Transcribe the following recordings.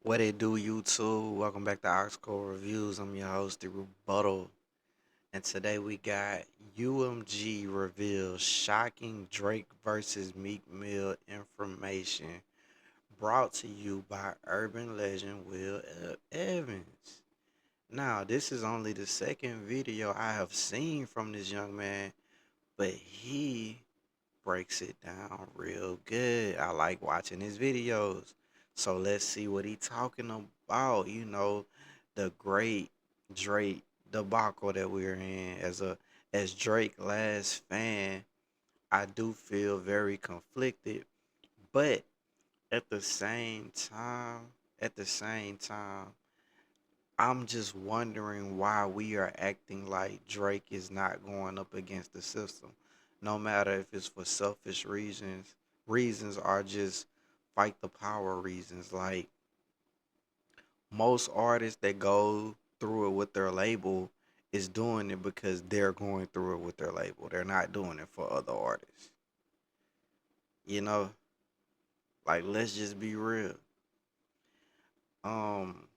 What it do, YouTube? Welcome back to Oxcore Reviews. I'm your host, The Rebuttal. And today we got UMG reveals shocking Drake versus Meek Mill information brought to you by urban legend Will Evans. Now, this is only the second video I have seen from this young man, but he breaks it down real good. I like watching his videos. So let's see what he talking about. The great Drake debacle that we're in. As Drake last fan, I do feel very conflicted. But at the same time, at the same time, I'm just wondering why we are acting like Drake is not going up against the system. No matter if it's for selfish reasons or just fight the power reasons. Like most artists that go through it with their label is doing it because they're going through it with their label. They're not doing it for other artists. You know, like let's just be real. Um,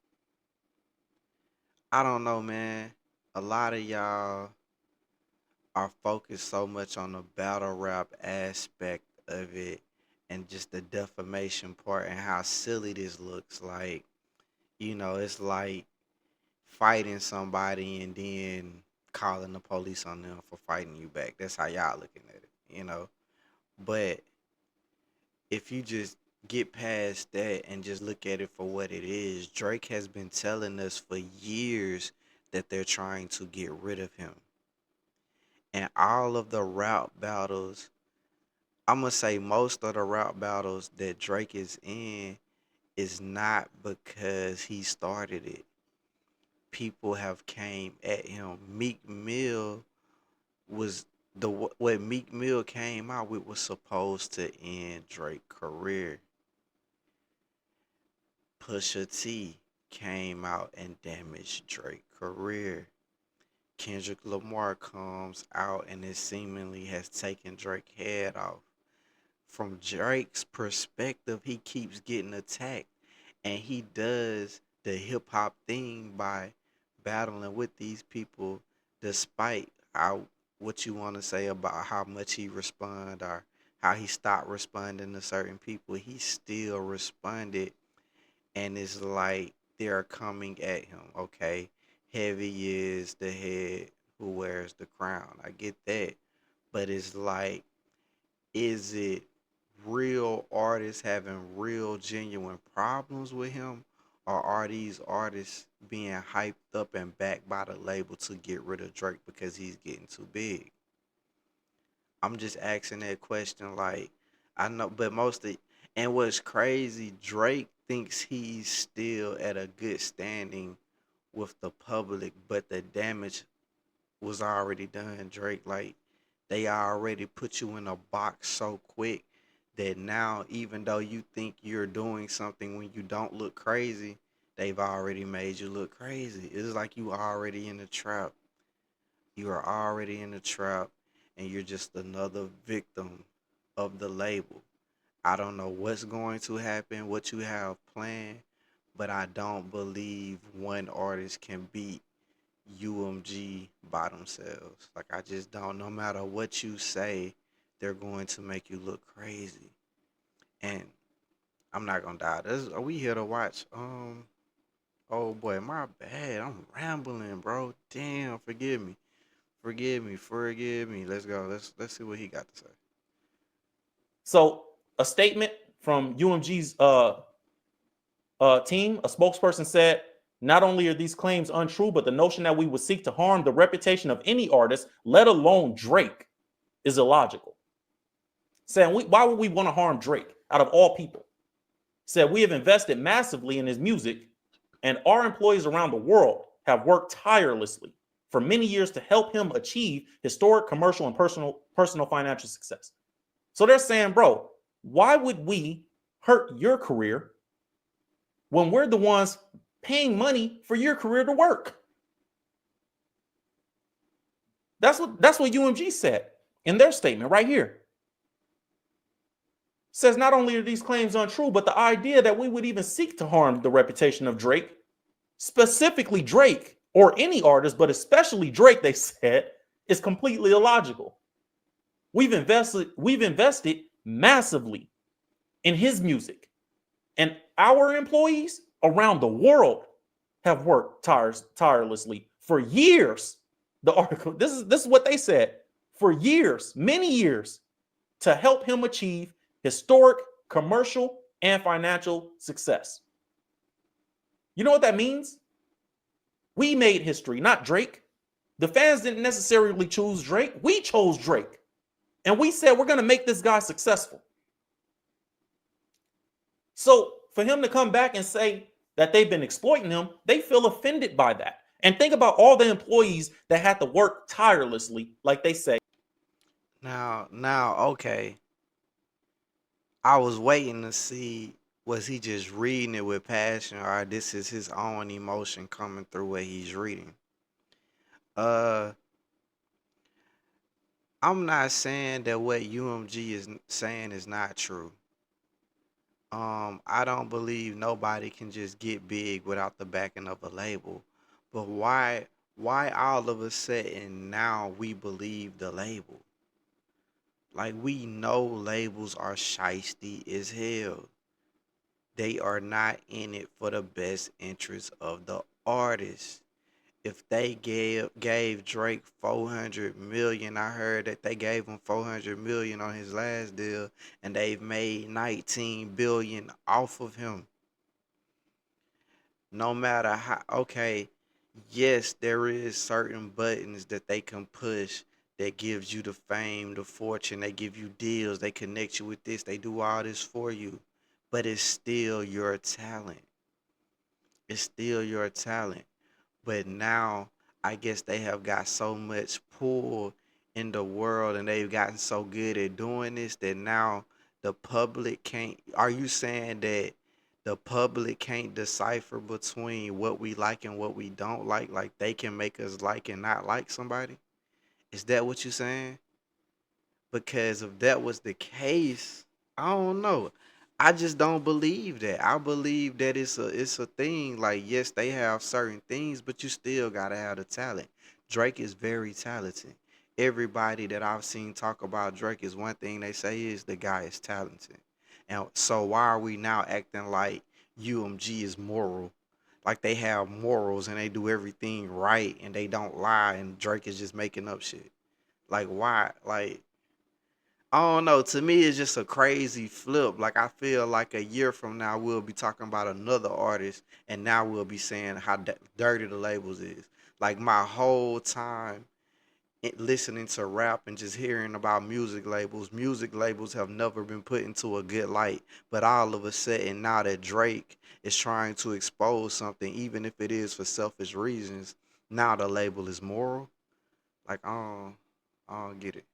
I don't know, man. A lot of y'all are focused so much on the battle rap aspect of it and just the defamation part and how silly this looks like. It's like fighting somebody and then calling the police on them for fighting you back. That's how y'all looking at it. But if you just get past that and just look at it for what it is, Drake has been telling us for years that they're trying to get rid of him. And all of the rap battles, I'm gonna say most of the rap battles that Drake is in is not because he started it. People have came at him. Meek Mill was what Meek Mill came out with was supposed to end Drake's career. Pusha T came out and damaged Drake's career. Kendrick Lamar comes out and it seemingly has taken Drake's head off. From Drake's perspective, he keeps getting attacked and he does the hip hop thing by battling with these people despite how what you want to say about how much he respond or how he stopped responding to certain people, he still responded and it's like they're coming at him. Okay, heavy is the head who wears the crown. I get that, but it's like, is it real artists having real genuine problems with him, or are these artists being hyped up and backed by the label to get rid of Drake because he's getting too big? I'm just asking that question. Like, I know, but and what's crazy, Drake thinks he's still at a good standing with the public, but the damage was already done. Drake, like, they already put you in a box so quick that now, even though you think you're doing something when you don't look crazy, they've already made you look crazy. It's like you already in the trap. You are already in the trap, and you're just another victim of the label. I don't know what's going to happen, what you have planned, but I don't believe one artist can beat UMG by themselves. Like, I just don't. No matter what you say, they're going to make you look crazy. And I'm not gonna die. Are we here to watch? Oh boy, my bad. I'm rambling, bro. Damn, forgive me. Forgive me. Forgive me. Let's go. Let's see what he got to say. So a statement from UMG's team, a spokesperson said, not only are these claims untrue, but the notion that we would seek to harm the reputation of any artist, let alone Drake, is illogical. Saying, why would we want to harm Drake out of all people? Said, we have invested massively in his music, and our employees around the world have worked tirelessly for many years to help him achieve historic commercial and personal financial success. So they're saying, bro, why would we hurt your career when we're the ones paying money for your career to work? That's what UMG said in their statement right here. Says not only are these claims untrue, but the idea that we would even seek to harm the reputation of Drake, specifically Drake or any artist, but especially Drake, they said, is completely illogical. We've invested massively in his music, and our employees around the world have worked tirelessly for years. The article, this is what they said, for years, many years, to help him achieve historic commercial and financial success. You know what that means? We made history, not Drake. The fans didn't necessarily choose Drake. We chose Drake. And we said we're going to make this guy successful. So for him to come back and say that they've been exploiting him, they feel offended by that. And think about all the employees that had to work tirelessly, like they say. Now, okay. I was waiting to see, was he just reading it with passion, or this is his own emotion coming through what he's reading. Uh, I'm not saying that what UMG is saying is not true. I don't believe nobody can just get big without the backing of a label. But why all of a sudden now we believe the label? Like, we know labels are shiesty as hell. They are not in it for the best interest of the artist. If they gave Drake 400 million, I heard that they gave him 400 million on his last deal, and they've made 19 billion off of him. No matter how, okay, yes, there is certain buttons that they can push that gives you the fame, the fortune, they give you deals, they connect you with this, they do all this for you. But it's still your talent. It's still your talent. But now I guess they have got so much pull in the world, and they've gotten so good at doing this that now the public can't. Are you saying that the public can't decipher between what we like and what we don't like? Like, they can make us like and not like somebody? Is that what you're saying? Because if that was the case, I don't know. I just don't believe that. I believe that it's a thing. Like, yes, they have certain things, but you still gotta have the talent. Drake is very talented. Everybody that I've seen talk about Drake, is one thing they say is the guy is talented. And so why are we now acting like UMG is moral? Like, they have morals and they do everything right and they don't lie, and Drake is just making up shit. Like, why? Like, I don't know. To me, it's just a crazy flip. Like, I feel like a year from now, we'll be talking about another artist, and now we'll be saying how dirty the labels is. Like, my whole time listening to rap and just hearing about music labels have never been put into a good light. But all of a sudden, now that Drake is trying to expose something, even if it is for selfish reasons, now the label is moral. Like, I don't get it.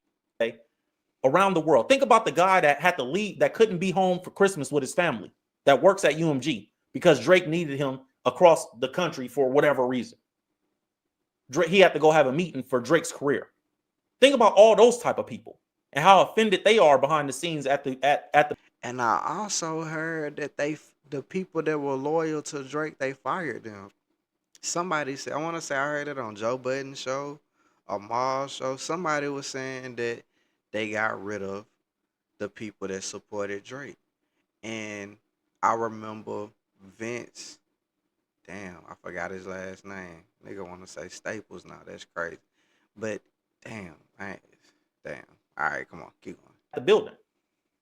Around the world. Think about the guy that had to leave, that couldn't be home for Christmas with his family, that works at UMG because Drake needed him across the country for whatever reason. Drake, he had to go have a meeting for Drake's career. Think about all those type of people and how offended they are behind the scenes at the. And I also heard that the people that were loyal to Drake, they fired them. Somebody said, I want to say I heard it on Joe Budden show, or Maul show. Somebody was saying that they got rid of the people that supported Drake. And I remember Vince, damn, I forgot his last name. Nigga want to say Staples now. That's crazy. But damn, damn. All right, come on, keep going. The building.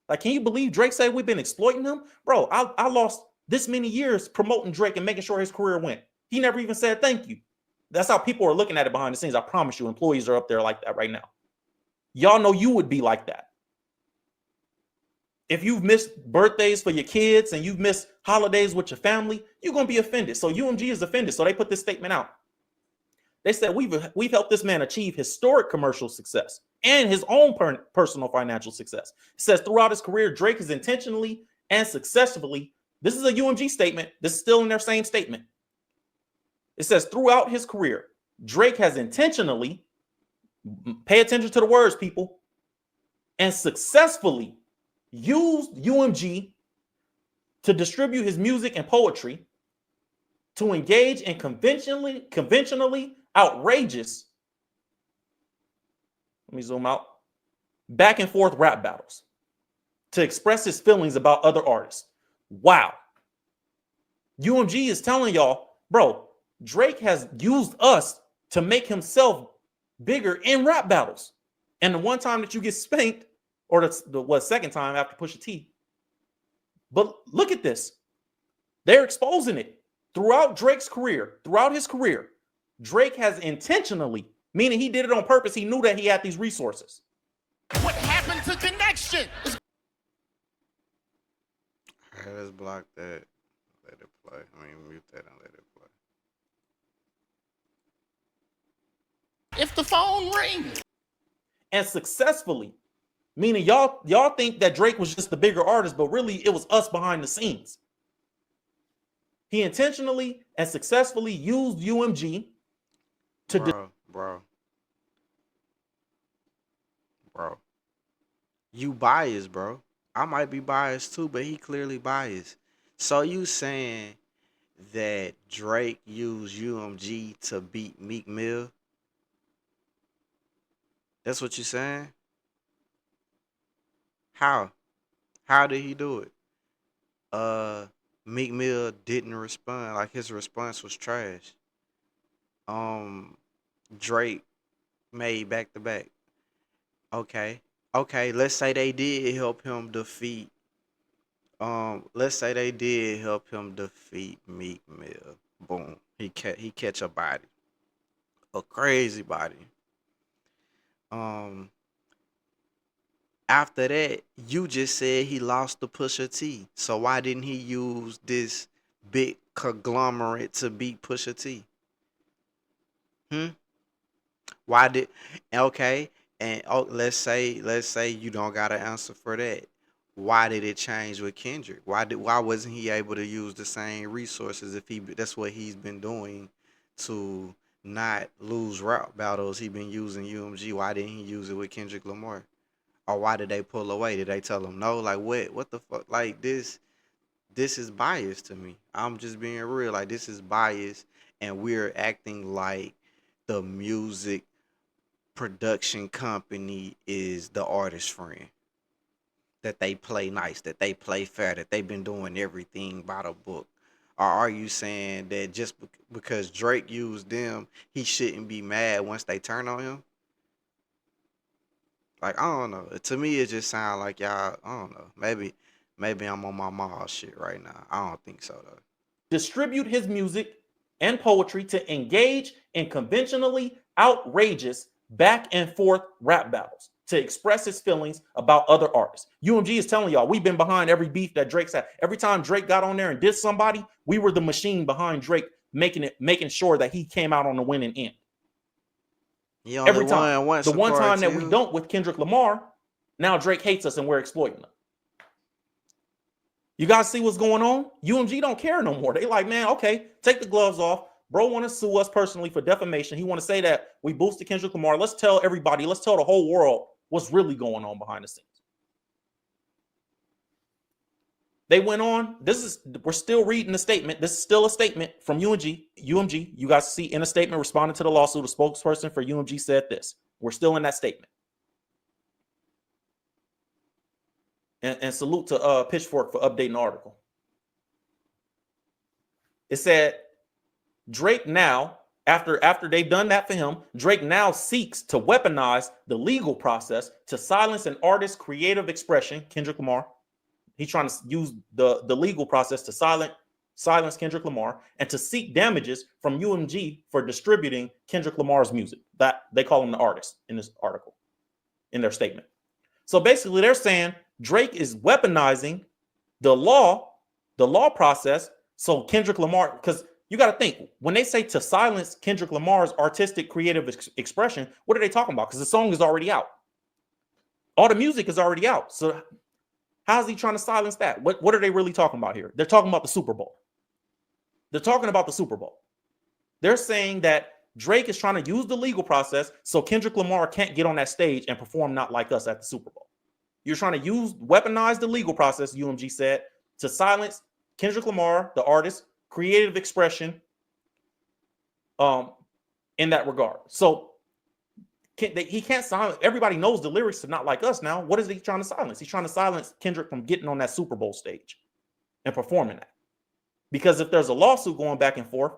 Like, can you believe Drake said we've been exploiting him? Bro, I lost this many years promoting Drake and making sure his career went. He never even said thank you. That's how people are looking at it behind the scenes. I promise you, employees are up there like that right now. Y'all know you would be like that. If you've missed birthdays for your kids and you've missed holidays with your family, you're going to be offended. So UMG is offended. So they put this statement out. They said we've helped this man achieve historic commercial success and his own personal financial success. It says throughout his career, Drake has intentionally and successfully, this is a UMG statement, this is still in their same statement. It says throughout his career, Drake has intentionally, pay attention to the words, people, and successfully used UMG to distribute his music and poetry, to engage in conventionally outrageous, let me zoom out, back and forth rap battles, to express his feelings about other artists. Wow. UMG is telling y'all, bro, Drake has used us to make himself bigger in rap battles. And the one time that you get spanked, or the second time after Pusha T. But look at this. They're exposing it. Throughout Drake's career, throughout his career, Drake has intentionally, meaning he did it on purpose, he knew that he had these resources. What happened to connection? All right, let's block that. Let it play. I mean, mute that and let it play. If the phone rings. And successfully, meaning y'all think that Drake was just the bigger artist, but really it was us behind the scenes. He intentionally and successfully used UMG to bro. You biased, bro. I might be biased too, but he clearly biased. So you saying that Drake used UMG to beat Meek Mill? That's what you saying? How? How did he do it? Meek Mill didn't respond. Like his response was trash. Um, Drake made back to back. Okay. Okay, let's say they did help him defeat let's say they did help him defeat Meek Mill. Boom. He catch a body. A crazy body. Um After that, you just said he lost to Pusha T. So why didn't he use this big conglomerate to beat Pusha T? Hmm? Why did okay? And let's say you don't got an answer for that. Why did it change with Kendrick? Why wasn't he able to use the same resources if he that's what he's been doing to not lose rap battles? He been using UMG. Why didn't he use it with Kendrick Lamar? Or why did they pull away? Did they tell him no? Like what? What the fuck? Like this is bias to me. I'm just being real. Like this is bias, and we're acting like the music production company is the artist friend. That they play nice, that they play fair, that they've been doing everything by the book. Or are you saying that just because Drake used them, he shouldn't be mad once they turn on him? Like I don't know. To me, it just sounds like y'all. I don't know. Maybe I'm on my mall shit right now. I don't think so though. distribute his music and poetry to engage in conventionally outrageous back and forth rap battles, to express his feelings about other artists. UMG is telling y'all, we've been behind every beef that Drake's had. Every time Drake got on there and did somebody, we were the machine behind Drake, making sure that he came out on the winning end. He only Every time. won once The one according time to that we you. don't with Kendrick Lamar, now Drake hates us and we're exploiting him. You guys see what's going on? UMG don't care no more. They like, man, okay, take the gloves off. Bro want to sue us personally for defamation. He want to say that we boosted Kendrick Lamar. Let's tell everybody, let's tell the whole world what's really going on behind the scenes. They went on. We're still reading the statement. This is still a statement from UMG. UMG, you guys see in a statement responding to the lawsuit, a spokesperson for UMG said this. We're still in that statement. And salute to Pitchfork for updating the article. It said, Drake now, after they've done that for him, Drake now seeks to weaponize the legal process to silence an artist's creative expression, Kendrick Lamar. He's trying to use the legal process to silence Kendrick Lamar and to seek damages from UMG for distributing Kendrick Lamar's music. That they call him the artist in this article, in their statement. So basically, they're saying Drake is weaponizing the law process. So Kendrick Lamar, because you got to think, when they say to silence Kendrick Lamar's artistic creative expression, what are they talking about? Because the song is already out. All the music is already out. So how's he trying to silence that? What are they really talking about here? They're talking about the Super Bowl. They're talking about the Super Bowl. They're saying that Drake is trying to use the legal process so Kendrick Lamar can't get on that stage and perform Not Like Us at the Super Bowl. You're trying to weaponize the legal process, UMG said, to silence Kendrick Lamar, the artist, creative expression in that regard. So he can't silence. Everybody knows the lyrics are not like us now. What is he trying to silence? He's trying to silence Kendrick from getting on that Super Bowl stage and performing that. Because if there's a lawsuit going back and forth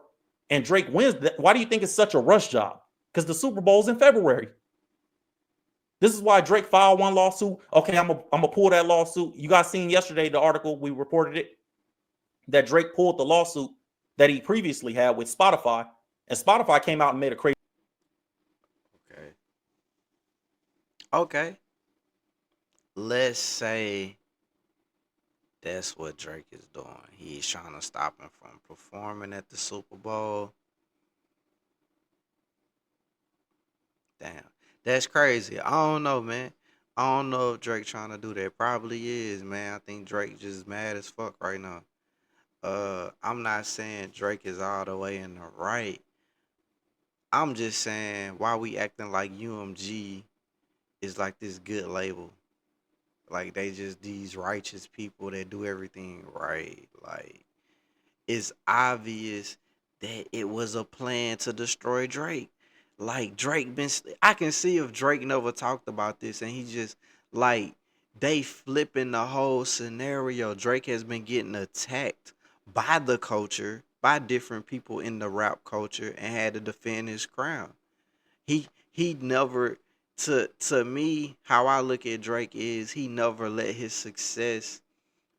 and Drake wins, why do you think it's such a rush job? Because the Super Bowl's in February. This is why Drake filed one lawsuit. Okay, I'm gonna pull that lawsuit. You guys seen yesterday the article, we reported it, that Drake pulled the lawsuit that he previously had with Spotify, and Spotify came out and made a crazy. Okay. Okay. Let's say that's what Drake is doing. He's trying to stop him from performing at the Super Bowl. Damn. That's crazy. I don't know, man. I don't know if Drake trying to do that. Probably is, man. I think Drake just mad as fuck right now. I'm not saying Drake is all the way in the right. I'm just saying why we acting like UMG is like this good label. Like they just these righteous people that do everything right. Like it's obvious that it was a plan to destroy Drake. Like Drake been, I can see if Drake never talked about this and he just like they flipping the whole scenario. Drake has been getting attacked by the culture, by different people in the rap culture, and had to defend his crown. He never, to me, how I look at Drake is he never let his success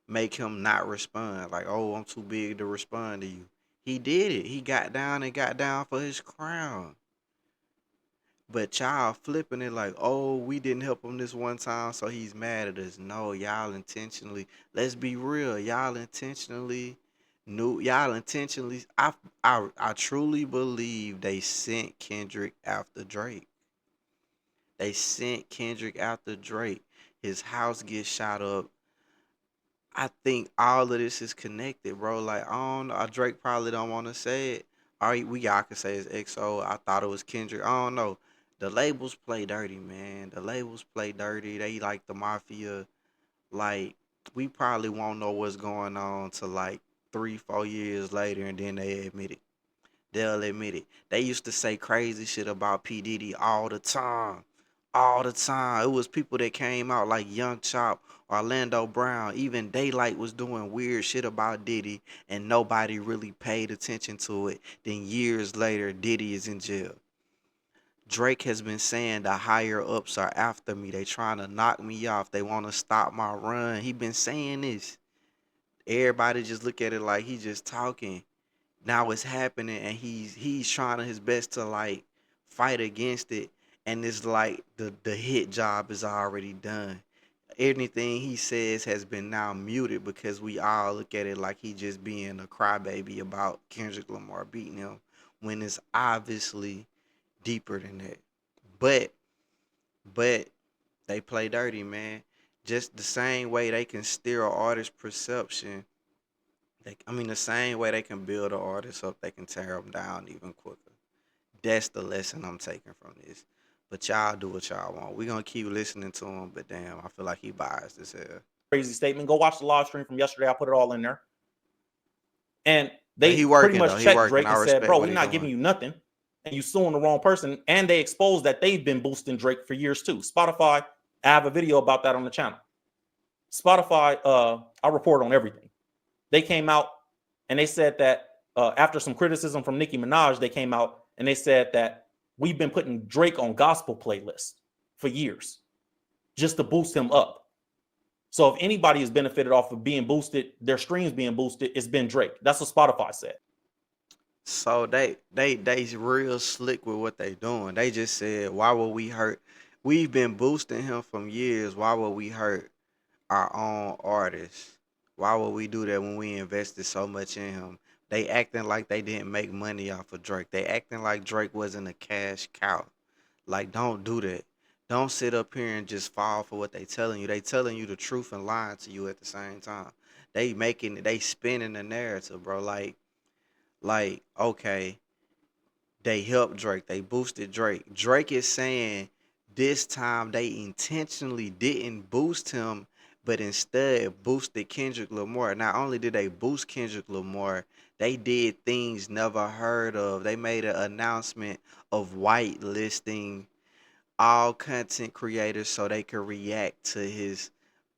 make him not respond. Like, oh, I'm too big to respond to you. He did it. He got down and got down for his crown. But y'all flipping it like, oh, we didn't help him this one time, so he's mad at us. No, y'all intentionally. Let's be real. Y'all intentionally knew. Y'all intentionally. I truly believe they sent Kendrick after Drake. They sent Kendrick after Drake. His house gets shot up. I think all of this is connected, bro. Like, I don't know. Drake probably don't want to say it. All right, we y'all can say it's XO. I thought it was Kendrick. I don't know. The labels play dirty, man. The labels play dirty. They like the mafia. Like, we probably won't know what's going on till like 3, 4 years later, and then they admit it. They'll admit it. They used to say crazy shit about P. Diddy all the time. All the time. It was people that came out like Young Chop, Orlando Brown, even Daylight was doing weird shit about Diddy and nobody really paid attention to it. Then years later, Diddy is in jail. Drake has been saying the higher ups are after me. They trying to knock me off. They want to stop my run. He been saying this. Everybody just look at it like he just talking. Now it's happening and he's trying his best to like fight against it, and it's like the hit job is already done. Anything he says has been now muted because we all look at it like he just being a crybaby about Kendrick Lamar beating him when it's obviously deeper than that. But but they play dirty, man. Just the same way they can steer an artist's perception, I mean, the same way they can build an artist up, they can tear them down even quicker. That's the lesson I'm taking from this. But y'all do what y'all want. We're going to keep listening to him, but damn, I feel like he biased as hell. Crazy statement. Go watch the live stream from yesterday. I put it all in there. And But they he pretty working, though. much He checked working. Drake I and said, respect bro, what we're he not giving doing. you nothing. And you suing the wrong person. And they exposed that they've been boosting Drake for years too. Spotify, I have a video about that on the channel. Spotify, I report on everything. They came out and they said that after some criticism from Nicki Minaj, they came out and they said that we've been putting Drake on gospel playlists for years just to boost him up. So if anybody has benefited off of being boosted, their streams being boosted, it's been Drake. That's what Spotify said. So they real slick with what they doing. They just said, why would we hurt? We've been boosting him from years. Why would we hurt our own artists? Why would we do that when we invested so much in him? They acting like they didn't make money off of Drake. They acting like Drake wasn't a cash cow. Like, don't do that. Don't sit up here and just fall for what they telling you. They telling you the truth and lying to you at the same time. They spinning the narrative, bro. Like, okay, they helped Drake. They boosted Drake. Drake is saying this time they intentionally didn't boost him, but instead boosted Kendrick Lamar. Not only did they boost Kendrick Lamar, they did things never heard of. They made an announcement of whitelisting all content creators so they could react to his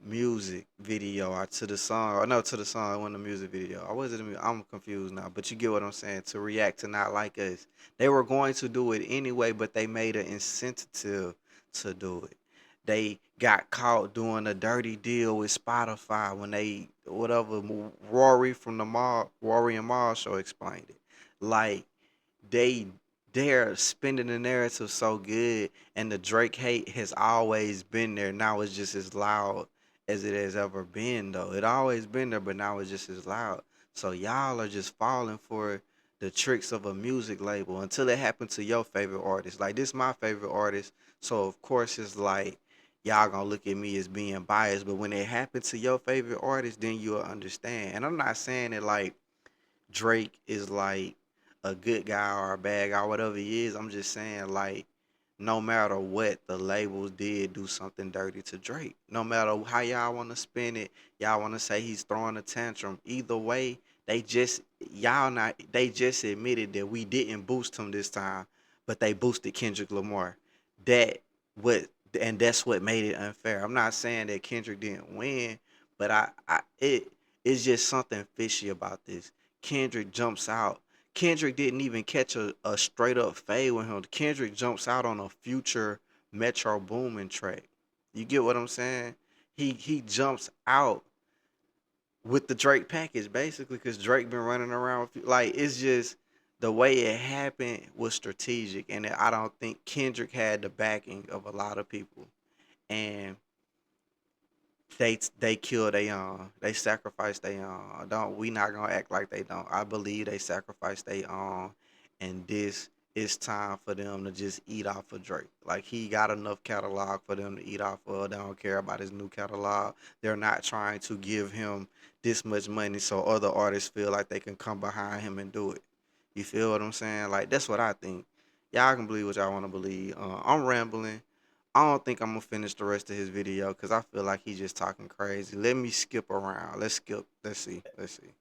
music video or to the song, or no, to the song. It wasn't a music video. Or was it? I'm confused now, but you get what I'm saying. To react to Not Like Us, they were going to do it anyway, but they made an incentive to do it. They got caught doing a dirty deal with Spotify when they whatever Rory and Mal show explained it. Like they they're spinning the narrative so good, and the Drake hate has always been there. Now it's just as loud as it has ever been, though. It always been there, but now it's just as loud. So y'all are just falling for the tricks of a music label until it happened to your favorite artist. Like this, my favorite artist, so of course it's like y'all gonna look at me as being biased. But when it happened to your favorite artist, then you'll understand. And I'm not saying it like Drake is like a good guy or a bad guy, whatever he is. I'm just saying, like, no matter what, the labels did do something dirty to Drake. No matter how y'all want to spin it, y'all want to say he's throwing a tantrum. Either way, they just admitted that we didn't boost him this time, but they boosted Kendrick Lamar. That what and that's what made it unfair. I'm not saying that Kendrick didn't win, but it's just something fishy about this. Kendrick jumps out. Kendrick didn't even catch a straight up fade with him. Kendrick jumps out on a future Metro Boomin track. You get what I'm saying? He jumps out with the Drake package basically because Drake been running around like it's just the way it happened was strategic, and I don't think Kendrick had the backing of a lot of people, and they killed they they sacrificed they don't we not gonna act like they don't. I believe they sacrificed they and this it's time for them to just eat off of Drake. Like he got enough catalog for them to eat off of. They don't care about his new catalog. They're not trying to give him this much money so other artists feel like they can come behind him and do it. You feel what I'm saying? Like that's what I think. Y'all can believe what y'all want to believe. I'm rambling. I don't think I'm gonna finish the rest of his video because I feel like he's just talking crazy. Let me skip around. Let's skip. Let's see. Let's see.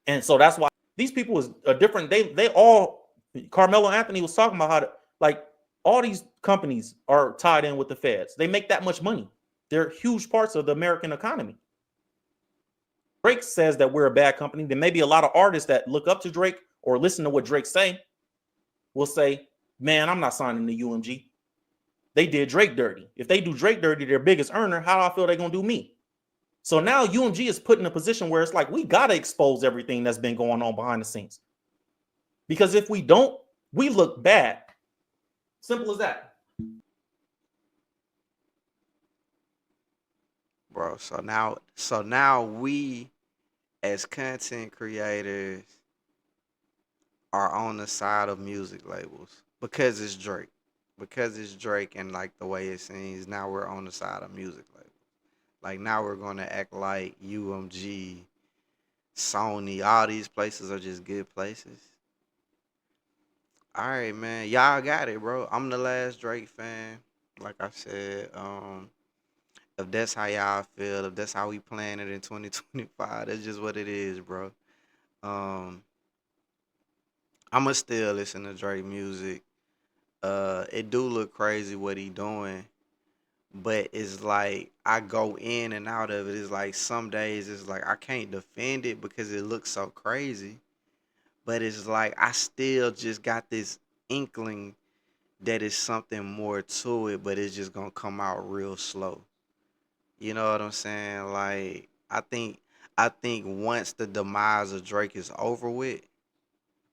And so that's why these people is a different. They all Carmelo Anthony was talking about how to, like all these companies are tied in with the feds. They make that much money. They're huge parts of the American economy. Drake says that we're a bad company. Then maybe a lot of artists that look up to Drake or listen to what Drake say will say, "Man, I'm not signing to UMG. They did Drake dirty. If they do Drake dirty, their biggest earner, how do I feel they're gonna do me?" So now UMG is put in a position where it's like we gotta expose everything that's been going on behind the scenes. Because if we don't, we look bad. Simple as that. Bro, so now we as content creators are on the side of music labels because it's Drake. Because it's Drake and like the way it seems, now we're on the side of music labels. Like now we're gonna act like UMG, Sony, all these places are just good places. All right, man. Y'all got it, bro. I'm the last Drake fan. Like I said, if that's how y'all feel, if that's how we plan it in 2025, that's just what it is, bro. Um, I'ma still listen to Drake music. It do look crazy what he doing, but it's like I go in and out of it. It's like some days it's like I can't defend it because it looks so crazy, but it's like I still just got this inkling that it's something more to it, but it's just gonna come out real slow. You know what I'm saying? Like I think once the demise of Drake is over with,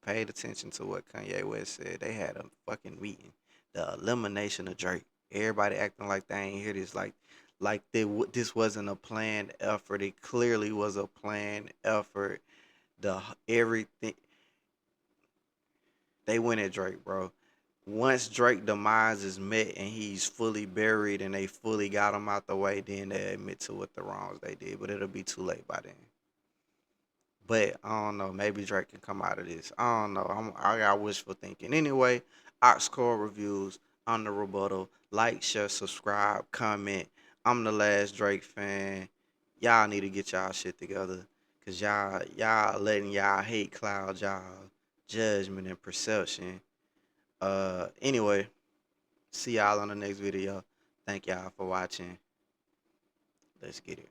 paid attention to what Kanye West said. They had a fucking meeting. The elimination of Drake. Everybody acting like they ain't hear this. This wasn't a planned effort. It clearly was a planned effort. Everything they went at Drake, bro. Once Drake demise is met and he's fully buried and they fully got him out the way, then they admit to what the wrongs they did. But it'll be too late by then. But I don't know. Maybe Drake can come out of this. I don't know. I got wishful thinking. Anyway, Oxcore reviews. on the rebuttal. Like, share, subscribe, comment. I'm the last Drake fan. Y'all need to get y'all shit together. Cause y'all letting y'all hate cloud y'all judgment and perception. Anyway, see y'all on the next video. Thank y'all for watching. Let's get it.